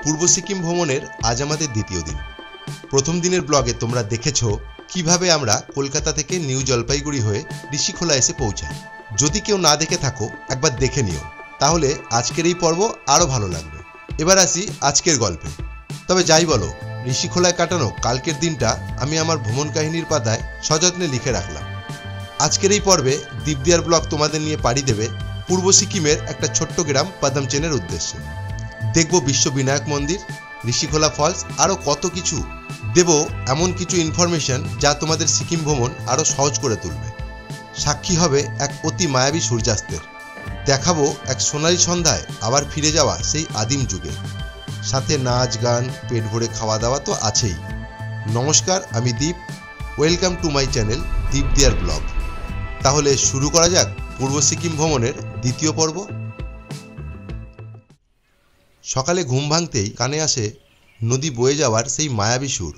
পূর্ব সিকিম ভ্রমণের আজ আমাদের দ্বিতীয় দিন। প্রথম দিনের ব্লগে তোমরা দেখেছো কিভাবে আমরা কলকাতা থেকে নিউ জলপাইগুড়ি হয়ে ঋষিখোলা এসে পৌঁছাই। যদি কেউ না দেখে থাকো একবার দেখে নিও, তাহলে আজকের এই পর্ব আরও ভালো লাগবে। এবার আসি আজকের গল্পে। তবে যাই বলো, ঋষিখোলায় কাটানো কালকের দিনটা আমি আমার ভ্রমণ কাহিনীর পাতায় সযত্নে লিখে রাখলাম। আজকের এই পর্বে দীপদিয়ার ব্লগ তোমাদের নিয়ে পাড়ি দেবে পূর্ব সিকিমের একটা ছোট্ট গ্রাম পাদমচেনের উদ্দেশ্যে। দেখব বিশ্ববিনায়ক মন্দির, ঋষিখোলা ফলস, আরও কত কিছু। দেব এমন কিছু ইনফরমেশন যা তোমাদের সিকিম ভ্রমণ আরও সহজ করে তুলবে। সাক্ষী হবে এক অতি মায়াবী সূর্যাস্তের। দেখাবো এক সোনালী সন্ধ্যায় আবার ফিরে যাওয়া সেই আদিম যুগে। সাথে নাচ গান, পেট ভরে খাওয়া দাওয়া তো আছেই। নমস্কার, আমি Deep. Welcome to my channel দীপদিয়ার ব্লগ। তাহলে শুরু করা যাক পূর্ব সিকিম ভ্রমণের দ্বিতীয় পর্ব। সকালে ঘুম ভাঙতেই কানে আসে নদী বয়ে যাওয়ার সেই মায়াবী সুর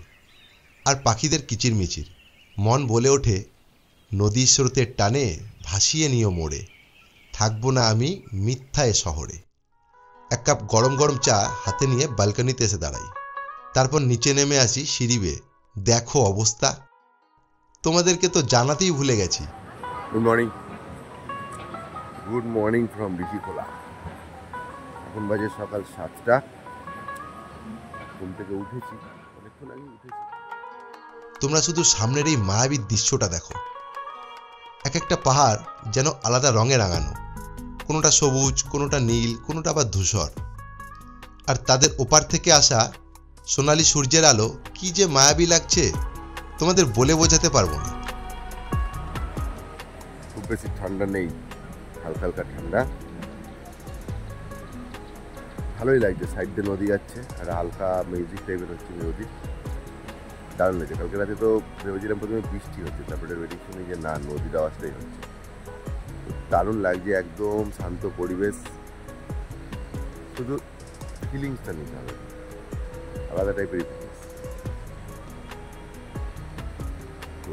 আর পাখিদের কিচিরমিচির। মন বলে ওঠে, নদীর স্রোতের টানে ভাসিয়ে নিও মোড়ে, থাকবো না আমি মিথ্যা এ শহরে। এক কাপ গরম গরম চা হাতে নিয়ে ব্যালকনিতে এসে দাঁড়াই। তারপর নিচে নেমে আসি সিঁড়ি বেয়ে। দেখো অবস্থা, তোমাদেরকে তো জানাতেই ভুলে গেছি। Good morning from Rishikhola. এখন বাজে সকাল 7টা। ঘুম থেকে উঠেছি, অনেকক্ষণ আগে উঠেছি। তোমরা শুধু সামনের এই মায়াবী দৃশ্যটা দেখো। এক একটা পাহাড় যেন আলাদা রঙে রাঙানো, কোনোটা সবুজ, কোনোটা নীল, কোনোটা আবার ধূসর। আর তাদের ওপার থেকে আসা সোনালি সূর্যের আলো কি যে মায়াবী লাগছে, তোমাদের বলে বোঝাতে পারবো না। খুব বেশি ঠান্ডা নেই, হালকা হালকা ঠান্ডা, ভালোই লাগছে। সাইড দিয়ে নদী যাচ্ছে আর হালকা মিউজিক টাইপের হচ্ছে নদী, দারুণ লাগছে। কালকে রাতে তো ভেবেছিলাম প্রথমে বৃষ্টি হচ্ছে, তারপরে ওয়েটিং শুনি যে না, নদীর আওয়াজটাই হচ্ছে। দারুণ লাগছে, একদম শান্ত পরিবেশ। শুধু ফিলিংসটা নিতে হবে, আলাদা টাইপের ফিলিংস। তো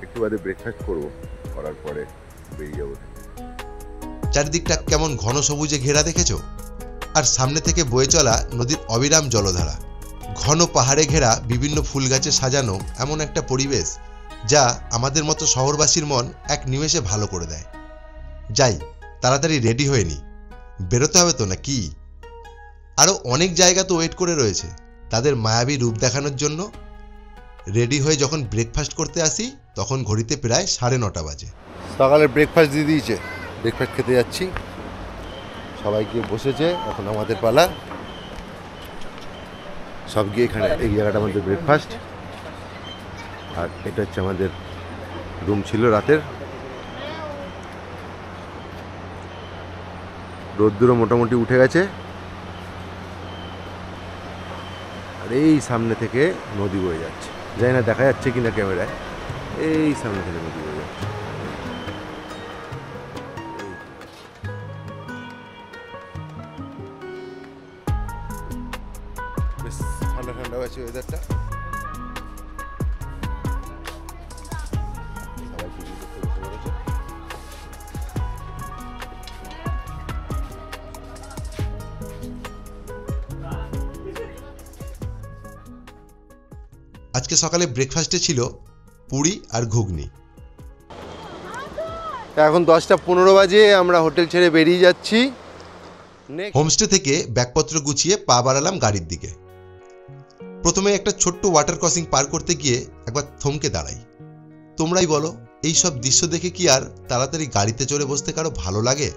একটু বাদে ব্রেকফাস্ট করবো, করার পরে বেরিয়ে যাবো। চারিদিকটা কেমন ঘন সবুজে ঘেরা দেখেছো? আর সামনে থেকে বয়ে চলা নদীর অবিরাম জলধারা, ঘন পাহাড়ে ঘেরা বিভিন্ন ফুল গাছে সাজানো এমন একটা পরিবেশ যা আমাদের মতো শহরবাসীর মন এক নিমেষে ভালো করে দেয়। যাই, তাড়াতাড়ি রেডি হয়ে নি, বেরোতে হবে তো না কি? আরও অনেক জায়গা তো ওয়েট করে রয়েছে তাদের মায়াবী রূপ দেখানোর জন্য। রেডি হয়ে যখন ব্রেকফাস্ট করতে আসি তখন ঘড়িতে প্রায় 9:30 বাজে। সকালে ব্রেকফাস্ট দিয়ে দিয়েছে, ব্রেকফাস্ট খেতে যাচ্ছি। সবাই গিয়ে বসেছে, এখন আমাদের পালা। সব গিয়ে এখানে, এই জায়গাটা আমাদের ব্রেকফাস্ট। আর এটা হচ্ছে আমাদের রুম ছিল রাতের। রোদ্দুরও মোটামুটি উঠে গেছে। আর এই সামনে থেকে নদী বয়ে যাচ্ছে, জানি না দেখা যাচ্ছে কিনা ক্যামেরায়। এই সামনে থেকে নদী বয়ে যাচ্ছে। বেশ ঠান্ডা ঠান্ডা হয়েছে ওয়েদারটা। আজকে সকালে ব্রেকফাস্টে ছিল পুরি আর ঘুগনি। এখন 10:15 বাজে, আমরা হোটেল ছেড়ে বেরিয়ে যাচ্ছি। হোমস্টে থেকে ব্যাগপত্র গুছিয়ে পা বাড়ালাম গাড়ির দিকে। প্রথমে একটা ছোট্ট ওয়াটার ক্রসিং পার করতে গিয়ে একবার থমকে দাঁড়াই। তোমরাই বলো, এই সব দৃশ্য দেখে কি আর তাড়াতাড়ি গাড়িতে চড়ে বসতে কারো ভালো লাগে?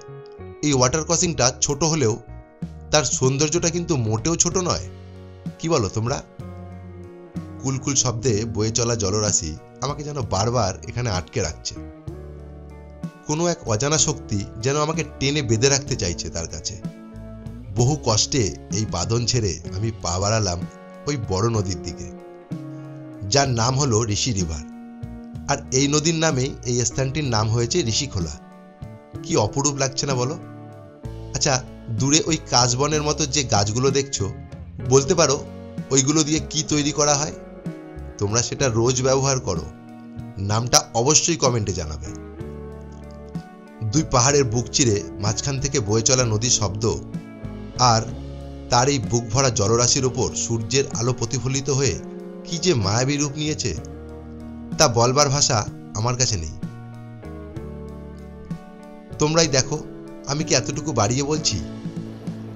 এই ওয়াটার ক্রসিংটা ছোট হলেও তার সৌন্দর্যটা কিন্তু মোটেও ছোট নয়। কি বলো তোমরা? কুলকুল শব্দে বয়ে চলা জলরাশি আমাকে যেন বারবার এখানে আটকে রাখছে। কোনো এক অজানা শক্তি যেন আমাকে টেনে বেঁধে রাখতে চাইছে তার কাছে। বহু কষ্টে এই বাঁধন ছেড়ে আমি পা বাড়ালাম ওই বড় নদীর দিকে, যার নাম হলো ঋষি রিভার। আর এই নদীর নামেই এই স্থানটির নাম হয়েছে ঋষিখোলা। কি অপরূপ লাগছে না বলো? আচ্ছা, দূরে ওই কাশবনের মতো যে গাছগুলো দেখছো, বলতে পারো ওইগুলো দিয়ে কি তৈরি করা হয়? তোমরা সেটা রোজ ব্যবহার করো, নামটা অবশ্যই কমেন্টে জানাবে। দুই পাহাড়ের বুক চিরে মাঝখান থেকে বয়ে চলা নদীর শব্দ আর তার এই বুক ভরা জলরাশির ওপর সূর্যের আলো প্রতিফলিত হয়ে কি যে মায়াবী রূপ নিয়েছে তা বলবার ভাষা আমার কাছে নেই। তোমরাই দেখো, আমি কি এতটুকু বাড়িয়ে বলছি?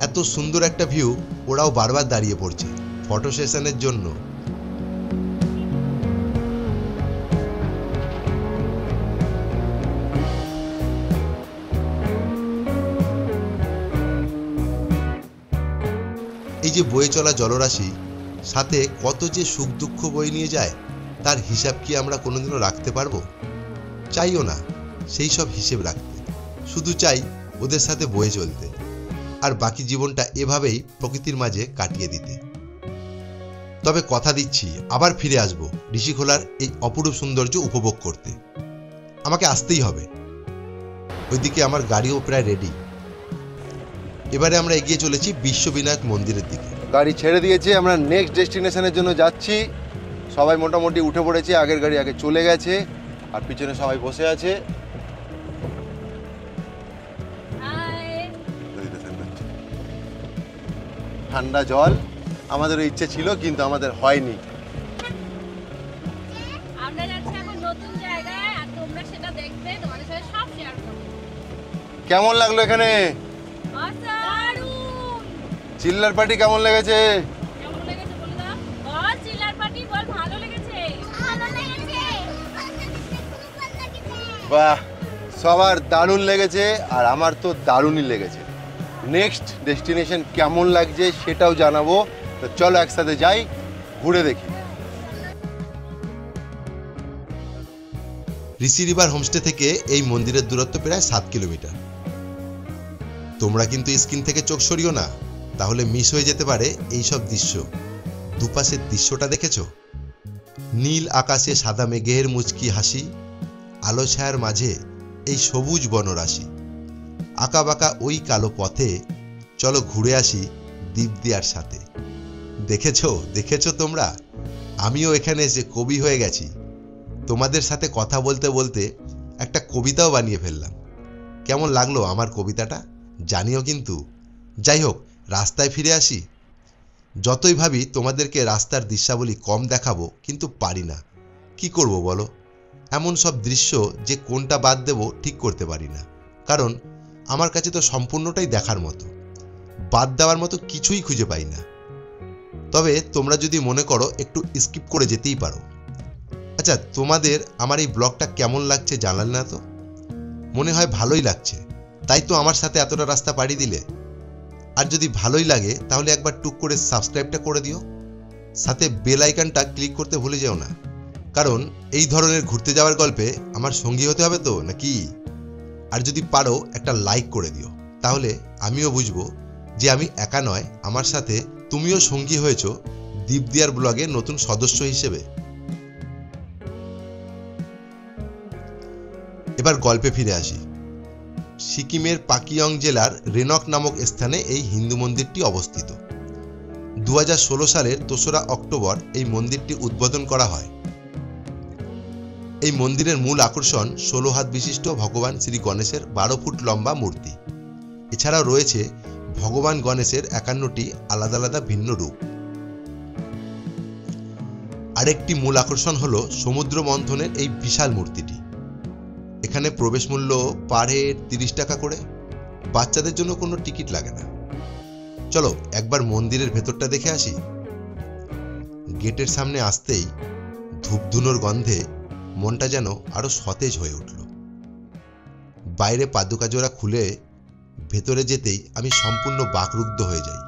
এত সুন্দর একটা ভিউ ওরাও বারবার দাঁড়িয়ে পড়ছে ফটো সেশনের জন্য। এই যে বয়ে চলা জলরাশি সাথে কত যে সুখ দুঃখ বয়ে নিয়ে যায় তার হিসাব কি আমরা কোনোদিনও রাখতে পারবো? চাইও না সেই সব হিসেব রাখতে, শুধু চাই ওদের সাথে বয়ে চলতে আর বাকি জীবনটা এভাবেই প্রকৃতির মাঝে কাটিয়ে দিতে। তবে কথা দিচ্ছি আবার ফিরে আসবো ঋষিখোলার এই অপরূপ সৌন্দর্য উপভোগ করতে। আমাকে আসতেই হবে। ওইদিকে আমার গাড়িও প্রায় রেডি। এবারে আমরা এগিয়ে চলেছি বিশ্ববিনায়ক মন্দিরের দিকে। গাড়ি ছেড়ে দিয়েছে, আমরা নেক্সট ডেস্টিনেশনের জন্য যাচ্ছি। সবাই মোটামুটি উঠে পড়েছে, আগের গাড়ি আগে চলে গেছে আর পিছনে সবাই বসে আছে। ঠান্ডা জল, আমাদের ইচ্ছে ছিল কিন্তু আমাদের হয়নি। আমরা যাচ্ছি এখন নতুন জায়গায় আর তোমরা সেটা দেখবে, তোমাদের সাথে সব শেয়ার করব। কেমন লাগলো এখানে? দারুণ। চিল্লার পার্টি কেমন লেগেছে? কেমন লেগেছে বলে দাও। বল চিল্লার পার্টি, বল ভালো লেগেছে। ভালো লেগেছে। বাহ, সবার দারুণ লেগেছে আর আমার তো দারুণই লেগেছে। নেক্সট ডেস্টিনেশন কেমন লাগছে সেটাও জানাবো। তো চলো একসাথে যাই, ঘুরে দেখি। ঋষি রিভার হোমস্টে থেকে এই মন্দিরের দূরত্ব প্রায় 7 কিলোমিটার। তোমরা কিন্তু স্ক্রিন থেকে চোখ সরিও না, তাহলে মিস হয়ে যেতে পারে এই সব দৃশ্য। দুপাশের দৃশ্যটা দেখেছো? নীল আকাশে সাদা মেঘের মুচকি হাসি, আলো ছায়ার মাঝে এই সবুজ বনরাশি, আঁকা বাঁকা ওই কালো পথে চলো ঘুরে আসি দীপদিয়ার সাথে। দেখেছো তোমরা? আমিও এখানে এসে কবি হয়ে গেছি। তোমাদের সাথে কথা বলতে বলতে একটা কবিতাও বানিয়ে ফেললাম। কেমন লাগলো আমার কবিতাটা জানিও কিন্তু। যাই হোক, রাস্তায় ফিরে আসি। যতই ভাবি তোমাদেরকে রাস্তার দৃশ্যাবলী কম দেখাবো, কিন্তু পারি না। কি করব বলো? এমন সব দৃশ্য যে কোনটা বাদ দেব ঠিক করতে পারি না, কারণ আমার কাছে তো সম্পূর্ণটাই দেখার মতো, বাদ দেওয়ার মতো কিছুই খুঁজে পাই না। তবে তোমরা যদি মনে করো একটু স্কিপ করে যেতেই পারো। আচ্ছা, তোমাদের আমার এই ব্লগটা কেমন লাগছে জানালে না তো? মনে হয় ভালোই লাগছে, তাই তো আমার সাথে এতটা রাস্তা পাড়ি দিলে। আর যদি ভালোই লাগে তাহলে একবার টুক করে সাবস্ক্রাইবটা করে দিও, সাথে বেল আইকনটা ক্লিক করতে ভুলে যেও না, কারণ এই ধরনের ঘুরতে যাওয়ার গল্পে আমার সঙ্গী হতে হবে তো নাকি। আর যদি পারো একটা লাইক করে দিও, তাহলে আমিও বুঝবো যে আমি একা নয়, আমার সাথে তুমিও সঙ্গী হয়েছো দীপদিয়ার ব্লগে নতুন সদস্য হিসেবে। এবার গল্পে ফিরে আসি। সিকিমের পাকিয়ং জেলার রেনক নামক স্থানে এই হিন্দু মন্দিরটি অবস্থিত। 2016 সালের 2রা অক্টোবর এই মন্দিরটি উদ্বোধন করা হয়। এই মন্দিরের মূল আকর্ষণ 16 হাত বিশিষ্ট ভগবান শ্রী গণেশের 12 ফুট লম্বা মূর্তি। এছাড়াও রয়েছে ভগবান গণেশের 51টি আলাদা আলাদা ভিন্ন রূপ। আরেকটি মূল আকর্ষণ হলো সমুদ্র মন্থনের এই বিশাল মূর্তিটি। এখানে প্রবেশ মূল্য পার হেড 30 টাকা করে। বাচ্চাদের জন্য কোনো টিকিট লাগে না। চলো একবার মন্দিরের ভেতরটা দেখে আসি। গেটের সামনে আসতেই ধূপধুনোর গন্ধে মনটা যেন আরো সতেজ হয়ে উঠল। বাইরে পাদুকা জোড়া খুলে ভেতরে যেতেই আমি সম্পূর্ণ বাকরুদ্ধ হয়ে যাই।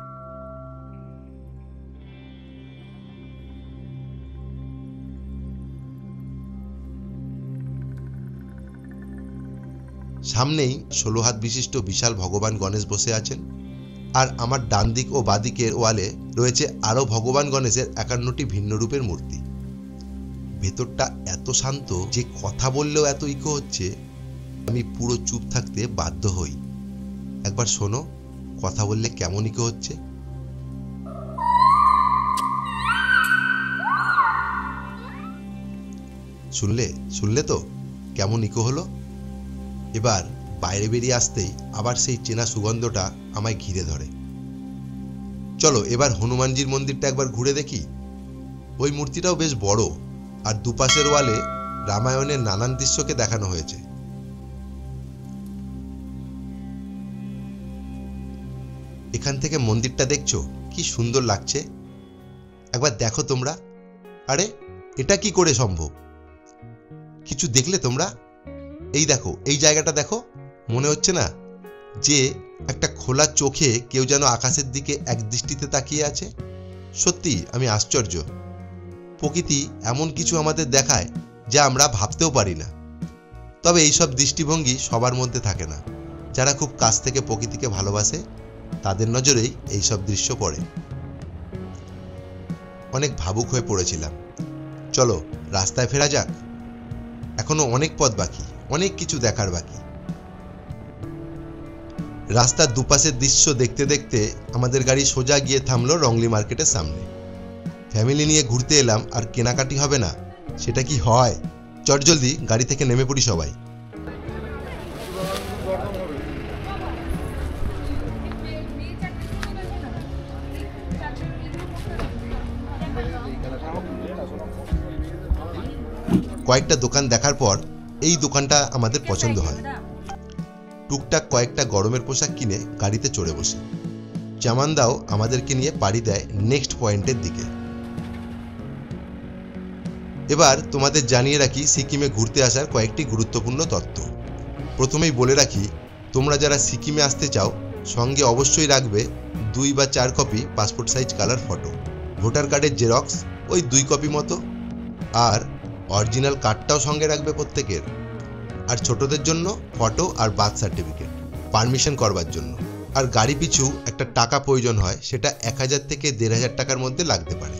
সামনেই 16 হাত বিশিষ্ট বিশাল ভগবান গণেশ বসে আছেন, আর আমার ডান দিক ও বাদিকের ওয়ালে রয়েছে আরো ভগবান গণেশের 51টি ভিন্ন রূপের মূর্তি। ভেতরটা এত শান্ত যে কথা বললেও এত ইকো হচ্ছে, আমি পুরো চুপ থাকতে বাধ্য হই। একবার শোনো কথা বললে কেমন ইকো হচ্ছে। শুনলে তো কেমন ইকো হলো? এবার বাইরে বেরিয়ে আসতেই আবার সেই চেনা সুগন্ধটা আমায় ঘিরে ধরে। চলো এবার হনুমানজির মন্দিরটা একবার ঘুরে দেখি। ওই মূর্তিটাও বেশ বড়, আর দুপাশের ওয়ালে রামায়ণের নানান দৃশ্যকে দেখানো হয়েছে। এখান থেকে মন্দিরটা দেখছো কি সুন্দর লাগছে, একবার দেখো তোমরা। আরে এটা কি করে সম্ভব? কিছু দেখলে তোমরা? এই দেখো, এই জায়গাটা দেখো, মনে হচ্ছে না যে একটা খোলা চোখে কেউ যেন আকাশের দিকে এক দৃষ্টিতে তাকিয়ে আছে? সত্যি আমি আশ্চর্য। প্রকৃতি এমন কিছু আমাদের দেখায় যা আমরা ভাবতেও পারি না। তবে এইসব দৃষ্টিভঙ্গি সবার মধ্যে থাকে না। যারা খুব কাছ থেকে প্রকৃতিকে ভালোবাসে তাদের নজরেই এইসব দৃশ্য পড়ে। অনেক ভাবুক হয়ে পড়েছিলাম। চলো রাস্তায় ফেরা যাক। এখনো অনেক পথ বাকি, অনেক কিছু দেখার বাকি। রাস্তার দুপাশের দৃশ্য দেখতে দেখতে আমাদের গাড়ি সোজা গিয়ে থামলো রংলি মার্কেটের সামনে। ফ্যামিলি নিয়ে ঘুরতে এলাম আর কেনাকাটি হবে না, সেটা কি হয়? চটজলদি গাড়ি থেকে নেমে পড়ি সবাই। কয়েকটা দোকান দেখার পর এই দোকানটা আমাদের পছন্দ হয়। টুকটাক কয়েকটা গরমের পোশাক কিনে গাড়িতে চড়ে বসি। জামানদাও আমাদেরকে নিয়ে পাড়ি দেয় নেক্সট পয়েন্টের দিকে। এবার তোমাদের জানিয়ে রাখি সিকিমে ঘুরতে আসার কয়েকটি গুরুত্বপূর্ণ তথ্য। প্রথমেই বলে রাখি, তোমরা যারা সিকিমে আসতে চাও সঙ্গে অবশ্যই রাখবে 2 বা 4 copy passport size colour photo, voter কার্ডের জেরক্স ওই 2 কপি মতো, আর অরিজিনাল কার্ডটাও সঙ্গে রাখবে প্রত্যেকের। আর ছোটদের জন্য ফটো আর বার্থ সার্টিফিকেট পারমিশন করবার জন্য। আর গাড়ি পিছু একটা টাকা প্রয়োজন হয়, সেটা 1000 থেকে 1500 টাকার মধ্যে লাগতে পারে।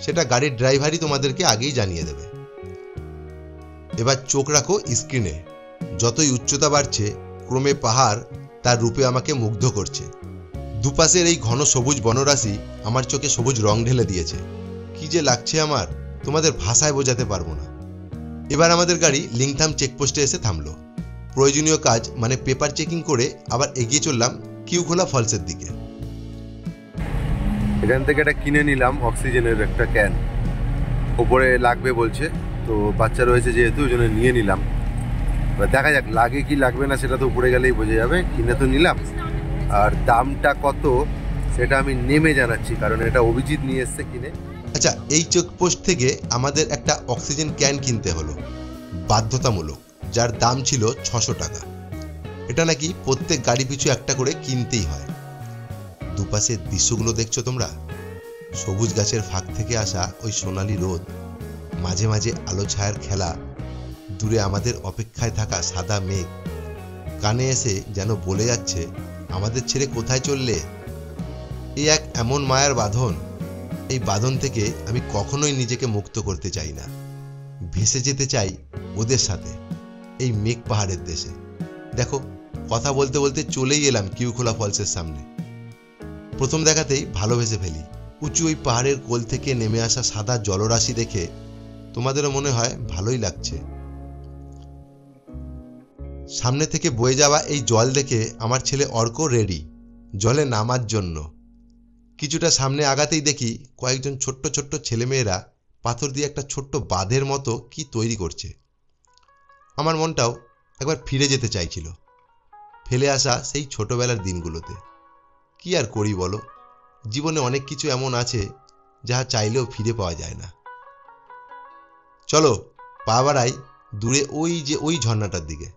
সেটা গাড়ির ড্রাইভারই তোমাদেরকে আগেই জানিয়ে দেবে। এবার চোখ রাখো স্ক্রিনে। যতই উচ্চতা বাড়ছে ক্রমে পাহাড় তার রূপে আমাকে মুগ্ধ করছে। দুপাশের এই ঘন সবুজ বনরাশি আমার চোখে সবুজ রং ঢেলে দিয়েছে। কি যে লাগছে আমার, তোমাদের ভাষায় বোঝাতে পারবো না। এবার আমাদের গাড়ি লিংথাম চেকপোস্টে এসে থামলো। প্রয়োজনীয় কাজ মানে পেপার চেকিং করে আবার এগিয়ে চললাম কিউখোলা ফলসের দিকে। এখান থেকে একটা কিনে নিলাম অক্সিজেনের একটা ক্যান, ওপরে লাগবে বলছে, তো বাচ্চা রয়েছে যেহেতু ওই জন্য নিয়ে নিলাম। এবার দেখা যাক লাগে কি লাগবে না, সেটা তো উপরে গেলেই বোঝা যাবে। কিনে তো নিলাম, আর দামটা কত সেটা আমি নেমে জানাচ্ছি, কারণ এটা অভিজিৎ নিয়ে এসছে কিনে। আচ্ছা, এই চেকপোস্ট থেকে আমাদের একটা অক্সিজেন ক্যান কিনতে হলো বাধ্যতামূলক, যার দাম ছিল 600 টাকা। এটা নাকি প্রত্যেক গাড়ি পিছু একটা করে কিনতেই হয়। দুপাশের দৃশ্যগুলো দেখছো তোমরা? সবুজ গাছের ফাঁক থেকে আসা ওই সোনালি রোদ, মাঝে মাঝে আলো ছায়ার খেলা, দূরে আমাদের অপেক্ষায় থাকা সাদা মেঘ, কানে এসে যেন বলে যাচ্ছে আমাদের ছেড়ে কোথায় চললে। এই এক এমন মায়ার বাঁধন, এই বাঁধন থেকে আমি কখনোই নিজেকে মুক্ত করতে চাই না। ভেসে যেতে চাই ওদের সাথে এই মেঘ পাহাড়ের দেশে। দেখো, কথা বলতে বলতে চলেই এলাম কিউখোলা ফলসের সামনে। প্রথম দেখাতেই ভালোবেসে ফেলি। উঁচু ওই পাহাড়ের কোল থেকে নেমে আসা সাদা জলরাশি দেখে তোমাদেরও মনে হয় ভালোই লাগছে। সামনে থেকে বয়ে যাওয়া এই জল দেখে আমার ছেলে অর্ক রেডি জলে নামার জন্য। কিছুটা সামনে আগাতেই দেখি কয়েকজন ছোট্ট ছোট্ট ছেলেমেয়েরা পাথর দিয়ে একটা ছোট্ট বাঁধের মতো কি তৈরি করছে। আমার মনটাও একবার ফিরে যেতে চাইছিল, ফেলে আসা সেই ছোটবেলার দিনগুলোতে। কি আর করি বলো, জীবনে অনেক কিছু এমন আছে যাহা চাইলেও ফিরে পাওয়া যায় না। চলো পা বাড়াই দূরে ওই ঝর্ণাটার দিকে।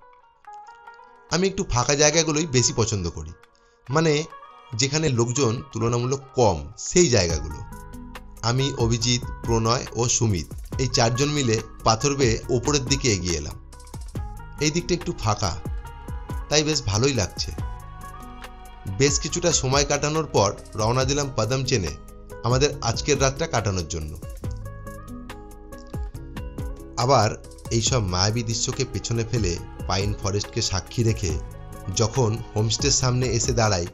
আমি একটু ফাঁকা জায়গাগুলোই বেশি পছন্দ করি, মানে যেখানে লোকজন তুলনামূলক কম, সেই জায়গাগুলো। আমি, অভিজিৎ, প্রণয় ও সুমিত এই 4 জন মিলে পাথর বেয়ে ওপরের দিকে এগিয়ে এলাম। এই দিকটা একটু ফাঁকা, তাই বেশ ভালোই লাগছে। বেশ কিছুটা সময় কাটানোর পর রওনা দিলাম পাদাম চেনে আমাদের আজকের রাতটা কাটানোর জন্য। আবার এইসব মায়াবী দৃশ্যকে পেছনে ফেলে পাইন ফরেস্টকে সাক্ষী রেখে যখন হোমস্টের সামনে এসে দাঁড়াই,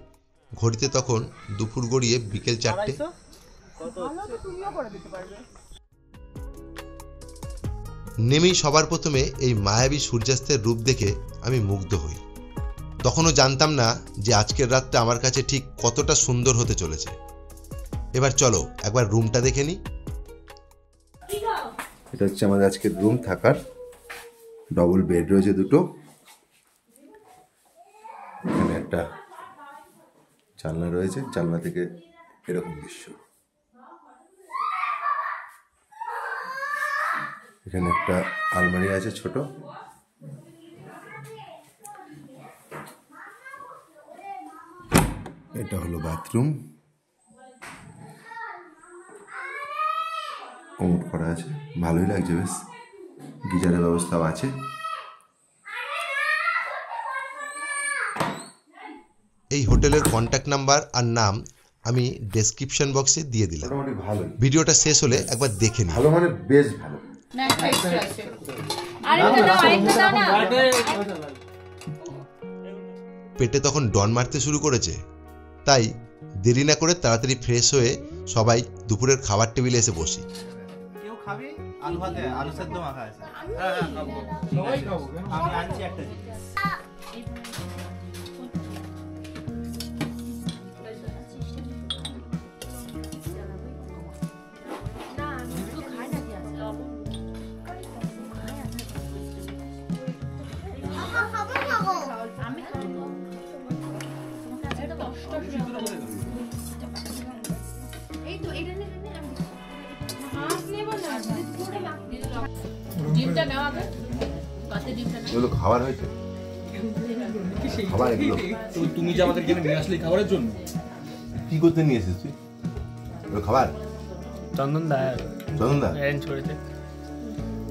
ঘড়িতে তখন দুপুর গড়িয়ে বিকেল 4টে। নেমেই সবার প্রথমে এই মায়াবী সূর্যাস্তের রূপ দেখে আমি মুগ্ধ হই। তখনও জানতাম না যে আজকের রাতটা আমার কাছে ঠিক কতটা সুন্দর হতে চলেছে। এবার চলো একবার রুমটা দেখে নিই। এটা হচ্ছে আমাদের আজকের রুম থাকার। ডবল বেড রয়েছে দুটো, এখানে একটা জানলা রয়েছে, জানলা থেকে এরকম দৃশ্য। এখানে একটা আলমারি আছে ছোট, এটা হলো বাথরুম, কমোড করা আছে, ভালোই লাগছে বেশ, গিজারের ব্যবস্থাও আছে। এই হোটেলের কন্ট্যাক্ট নাম্বার আর নাম আমি ডেসক্রিপশন বক্সে দিয়ে দিলাম। মোটামুটি ভালো, ভিডিওটা শেষ হলে একবার দেখে নিই। ভালো মানে বেশ ভালো। পেটে তখন ডন মারতে শুরু করেছে, তাই দেরি না করে তাড়াতাড়ি ফ্রেশ হয়ে সবাই দুপুরের খাবার টেবিলে এসে বসি। কেউ খাবে? আলু ভাতে আলু সেদ্ধ মাখা আছে। হ্যাঁ খাবো, সবাই খাবো। আমি আনছি একটা জিনিস। এগুলো খাবার হয়েছে, খাবার এগুলো তুমি যে আমাদের এখানে নিয়ে আসলে খাবারের জন্য কি করতে নিয়ে এসেছিস তুই? এগুলো খাবার চন্দন দা অ্যারেঞ্জ করেছে।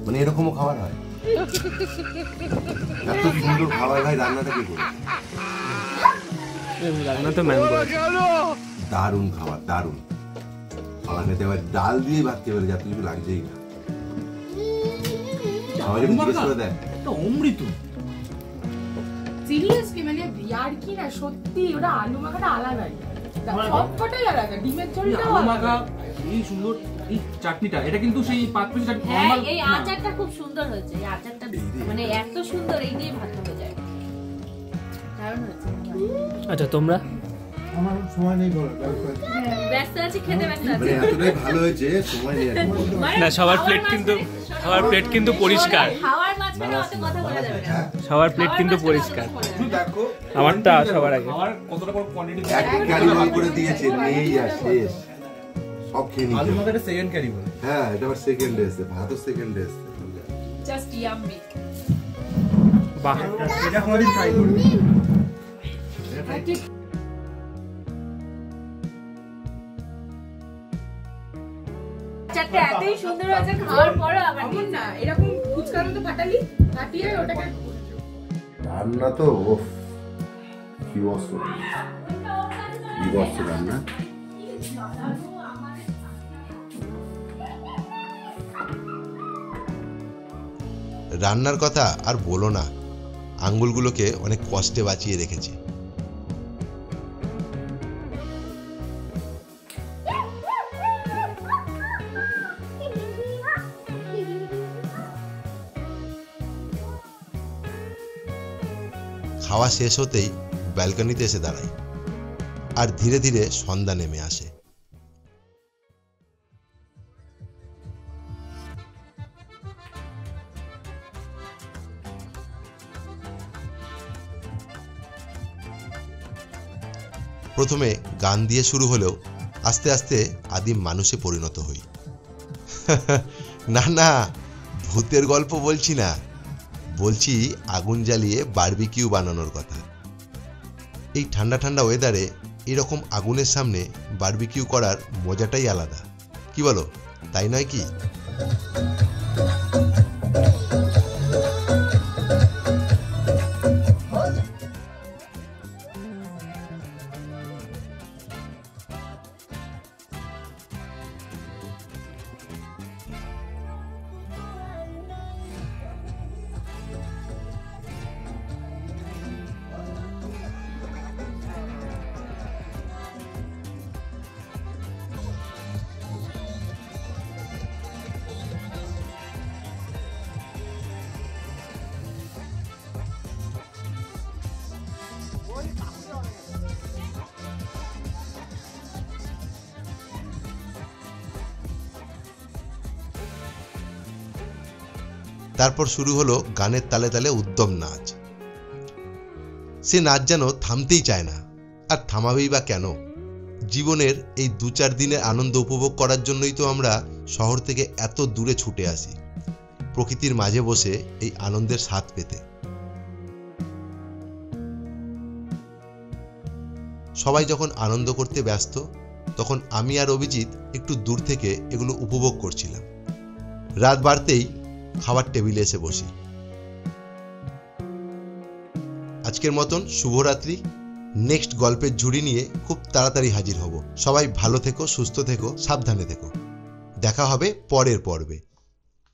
মানে এরকমও খাবার হয়? এত সুন্দর খাবার ভাই, রান্নাটা কি করে? রান্না তো ম্যাম করেছে। দারুণ খাবার, দারুণ খাবার খেতে পারে, ডাল দিয়ে ভাত খেতে পারে, যা কিছু লাগছেই না। খাবারে জিজ্ঞেস করে দেয় এটা অমৃত। সিরিয়াসলি মানে ইয়ার কি না, সত্যি ওটা আলু মাখাটা আলাদাই, সবকটাই আলাদা। ডিমের ঝোলটাও আলু মাখা, এই সুন্দর এই চাটনিটা, এটা কিন্তু সেই পাতপেশি চাটনি। হ্যাঁ, এই আচারটা খুব সুন্দর হয়েছে। এই আচারটা মানে এত সুন্দর, এই দিয়ে ভাত হয়ে যায়, দারুণ হয়েছে। আচ্ছা তোমরা? আমার সময় নেই, বলো। ব্যস্ত আছি, খেতে ব্যস্ত আছি। মানে এতটাই ভালো হয়েছে, সময় নেই আর কি। না, সবার প্লেট কিন্তু পরিষ্কার। খাওয়ার মাঝখানে অত কথা বলা যাবে না। সবার প্লেট কিন্তু পরিষ্কার। দেখো আমারটা সবার আগে। আমার কতটা বড় কোয়ান্টিটি এক ক্যারি বল করে দিয়েছে, নেই আর শেষ, সব খেয়ে আলু নিয়েছে। মাখাটা সেকেন্ড ক্যারি বল। হ্যাঁ, এটা আবার সেকেন্ডে এসছে, ভাতও সেকেন্ডে এসছে। Just yummy. বাহ, এটা কোনদিন ট্রাই করবি? আচারটা এতই সুন্দর হয়েছে, খাওয়ার পরও আবার এমন না, এরকম ফুচকার মতো ফাটালি, ফাটিয়ে ওটাকে রান্না তো ওফ, কি অবস্থা, কি অবস্থা রান্না। রান্নার কথা আর বলো না, আঙ্গুলগুলোকে অনেক কষ্টে বাঁচিয়ে রেখেছি। খাওয়া শেষ হতেই ব্যালকনিতে এসে দাঁড়াই, আর ধীরে ধীরে সন্ধ্যা নেমে আসে। প্রথমে গান দিয়ে শুরু হলেও আস্তে আস্তে আদিম মানুষে পরিণত হই। না না, ভূতের গল্প বলছি না, বলছি আগুন জ্বালিয়ে বারবিকিউ বানানোর কথা। এই ঠান্ডা ঠান্ডা ওয়েদারে এরকম আগুনের সামনে বারবিকিউ করার মজাটাই আলাদা, কি বলো? তাই নয় কি? তারপর শুরু হলো গানের তালে তালে উদ্যম নাচ। সে নাচ যেন থামতেই চায় না, আর থামাবেই বা কেন? জীবনের এই 2-4 দিনের আনন্দ উপভোগ করার জন্যই তো আমরা শহর থেকে এত দূরে ছুটে আসি, প্রকৃতির মাঝে বসে এই আনন্দের স্বাদ পেতে। সবাই যখন আনন্দ করতে ব্যস্ত, তখন আমি আর অভিজিৎ একটু দূর থেকে এগুলো উপভোগ করছিলাম। রাত বাড়তেই খাবার টেবিলে এসে বসি। আজকের মতন শুভরাত্রি। নেক্সট গল্পের ঝুড়ি নিয়ে খুব তাড়াতাড়ি হাজির হব। সবাই ভালো থেকো, সুস্থ থেকো, সাবধানে থেকো। দেখা হবে পরের পর্বে।